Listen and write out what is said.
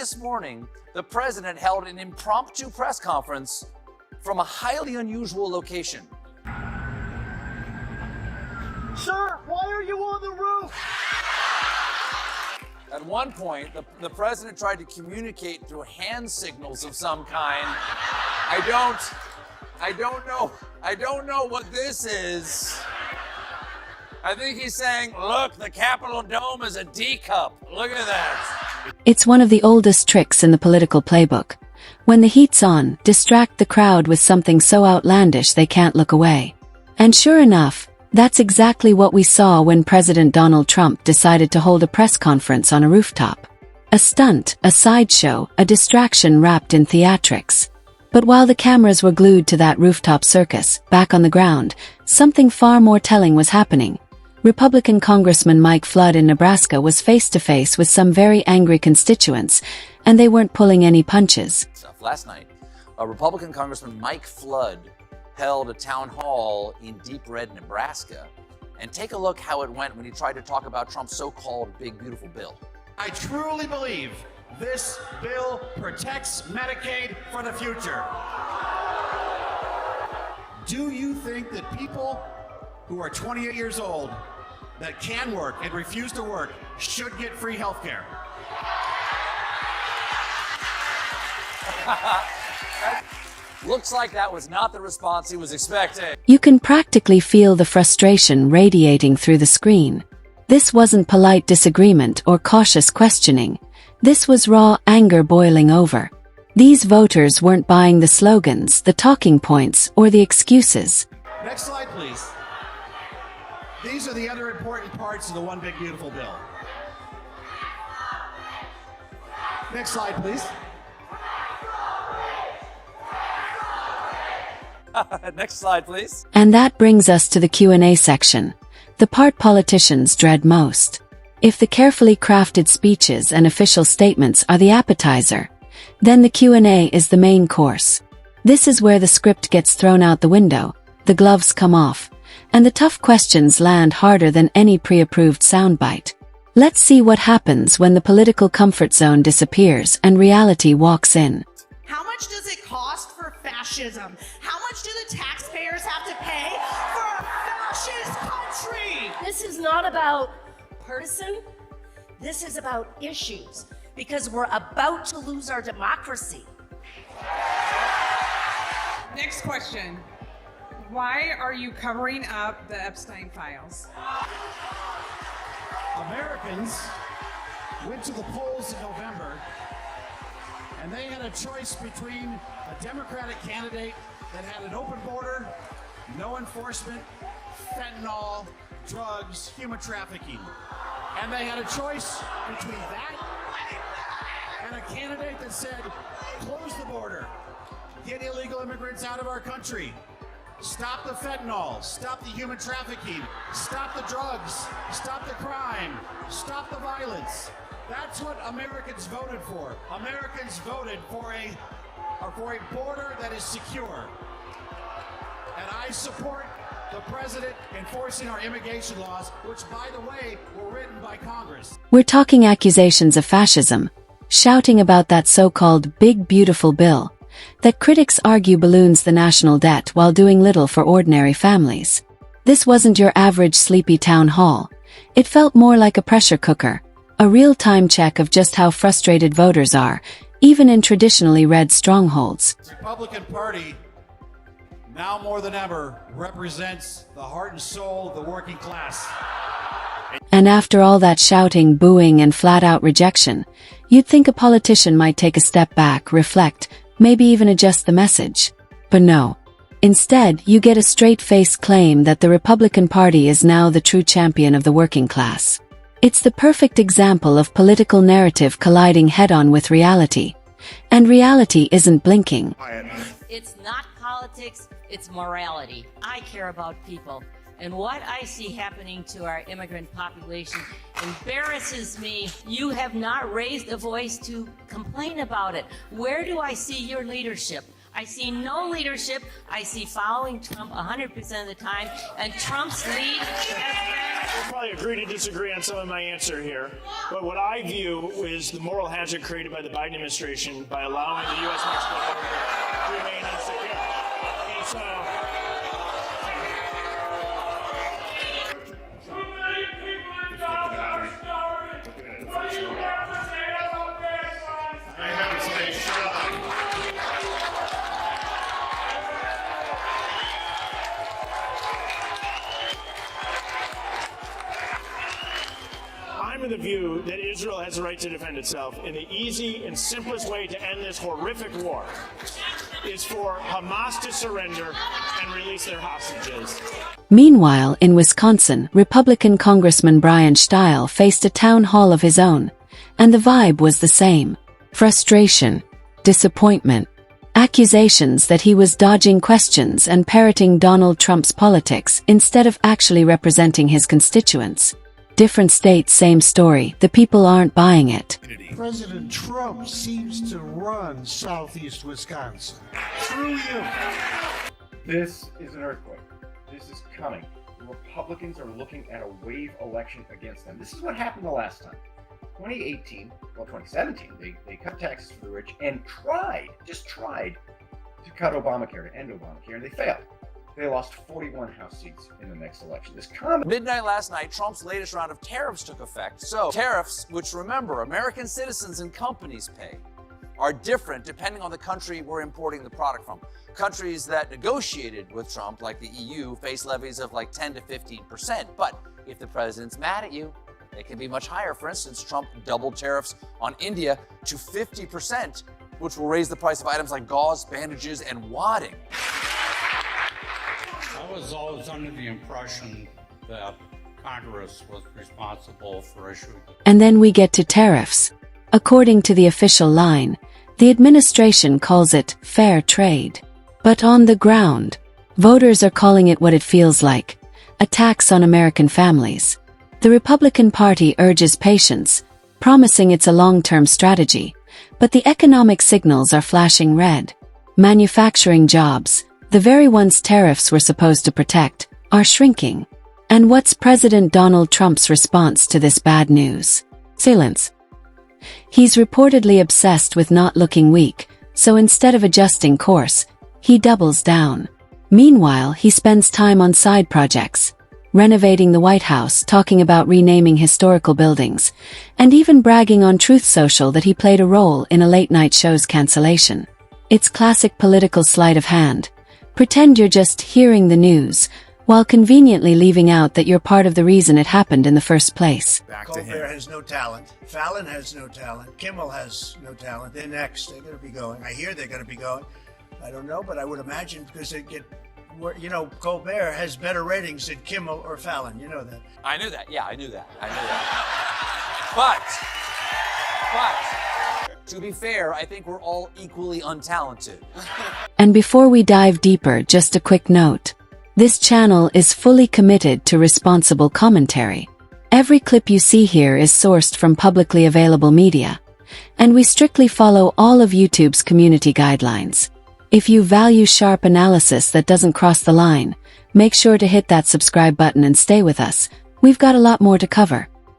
this morning, the president held an impromptu press conference from a highly unusual location. Sir, why are you on the roof? At one point, the president tried to communicate through hand signals of some kind. I don't know what this is. I think he's saying, look, the Capitol Dome is a D cup. Look at that. It's one of the oldest tricks in the political playbook. When the heat's on, distract the crowd with something so outlandish they can't look away. And sure enough, that's exactly what we saw when President Donald Trump decided to hold a press conference on a rooftop. A stunt, a sideshow, a distraction wrapped in theatrics. But while the cameras were glued to that rooftop circus, back on the ground, something far more telling was happening. Republican Congressman Mike Flood in Nebraska was face-to-face with some very angry constituents, and they weren't pulling any punches. Last night, Republican Congressman Mike Flood held a town hall in Deep Red, Nebraska. And take a look how it went when he tried to talk about Trump's so-called big, beautiful bill. I truly believe this bill protects Medicaid for the future. Do you think that people who are 28 years old that can work and refuse to work should get free health care? Looks like that was not the response he was expecting. You can practically feel the frustration radiating through the screen. This wasn't polite disagreement or cautious questioning. This was raw anger boiling over. These voters weren't buying the slogans, the talking points, or the excuses. Next slide, please. These are the other important parts of the One Big Beautiful Bill. Next slide, please. Next slide, please. And that brings us to the Q&A section, the part politicians dread most. If the carefully crafted speeches and official statements are the appetizer, then the Q&A is the main course. This is where the script gets thrown out the window, the gloves come off, and the tough questions land harder than any pre-approved soundbite. Let's see what happens when the political comfort zone disappears and reality walks in. How much does it cost for fascism? How much do the taxpayers have to pay for a fascist country? This is not about partisan. This is about issues, because we're about to lose our democracy. Next question. Why are you covering up the Epstein files? Americans went to the polls in November, and they had a choice between a Democratic candidate that had an open border, no enforcement, fentanyl, drugs, human trafficking. And they had a choice between that and a candidate that said, close the border, get illegal immigrants out of our country, stop the fentanyl, stop the human trafficking, stop the drugs, stop the crime, stop the violence. That's what Americans voted for. Americans voted for a border that is secure. And I support the president enforcing our immigration laws, which, by the way, were written by Congress. We're talking accusations of fascism, shouting about that so-called big beautiful bill, that critics argue balloons the national debt while doing little for ordinary families. This wasn't your average sleepy town hall. It felt more like a pressure cooker, a real-time check of just how frustrated voters are, even in traditionally red strongholds. The Republican Party, now more than ever, represents the heart and soul of the working class. And after all that shouting, booing, and flat-out rejection, you'd think a politician might take a step back, reflect, maybe even adjust the message. But no. Instead, you get a straight-faced claim that the Republican Party is now the true champion of the working class. It's the perfect example of political narrative colliding head-on with reality. And reality isn't blinking. It's not politics, it's morality. I care about people. And what I see happening to our immigrant population embarrasses me. You have not raised a voice to complain about it. Where do I see your leadership? I see no leadership. I see following Trump 100% of the time. And Trump's lead has been We'll probably agree to disagree on some of my answer here, but what I view is the moral hazard created by the Biden administration by allowing the U.S.-Mexico border to remain insecure. And so, I have to say, shut up. I'm of the view that Israel has the right to defend itself, and the easy and simplest way to end this horrific war is for Hamas to surrender and release their hostages. Meanwhile, in Wisconsin, Republican Congressman Brian Steil faced a town hall of his own, and the vibe was the same. Frustration, disappointment, accusations that he was dodging questions and parroting Donald Trump's politics instead of actually representing his constituents. Different states, same story. The people aren't buying it. President Trump seems to run southeast Wisconsin. Through you. This is an earthquake. This is coming. The Republicans are looking at a wave election against them. This is what happened the last time. 2017, they cut taxes for the rich and just tried to cut Obamacare, to end Obamacare, and they failed. They lost 41 House seats in the next election. Midnight last night, Trump's latest round of tariffs took effect. So tariffs, which remember, American citizens and companies pay, are different depending on the country we're importing the product from. Countries that negotiated with Trump, like the EU, face levies of like 10 to 15%. But if the president's mad at you, they can be much higher. For instance, Trump doubled tariffs on India to 50%, which will raise the price of items like gauze, bandages, and wadding. I was always under the impression that Congress was responsible for issuing. And then we get to tariffs. According to the official line, the administration calls it fair trade. But on the ground, voters are calling it what it feels like, a tax on American families. The Republican Party urges patience, promising it's a long-term strategy, but the economic signals are flashing red. Manufacturing jobs, the very ones tariffs were supposed to protect, are shrinking. And what's President Donald Trump's response to this bad news? Silence. He's reportedly obsessed with not looking weak, so instead of adjusting course, he doubles down. Meanwhile, he spends time on side projects, renovating the White House, talking about renaming historical buildings, and even bragging on Truth Social that he played a role in a late-night show's cancellation. It's classic political sleight of hand. Pretend you're just hearing the news, while conveniently leaving out that you're part of the reason it happened in the first place. Colbert has no talent. Fallon has no talent. Kimmel has no talent. They're next. They're going to be going. I hear they're going to be going. I don't know, but I would imagine because they get, Colbert has better ratings than Kimmel or Fallon. You know that. I knew that. Yeah, I knew that. But, to be fair, I think we're all equally untalented. And before we dive deeper, just a quick note. This channel is fully committed to responsible commentary. Every clip you see here is sourced from publicly available media, and we strictly follow all of YouTube's community guidelines. If you value sharp analysis that doesn't cross the line, make sure to hit that subscribe button and stay with us. We've got a lot more to cover.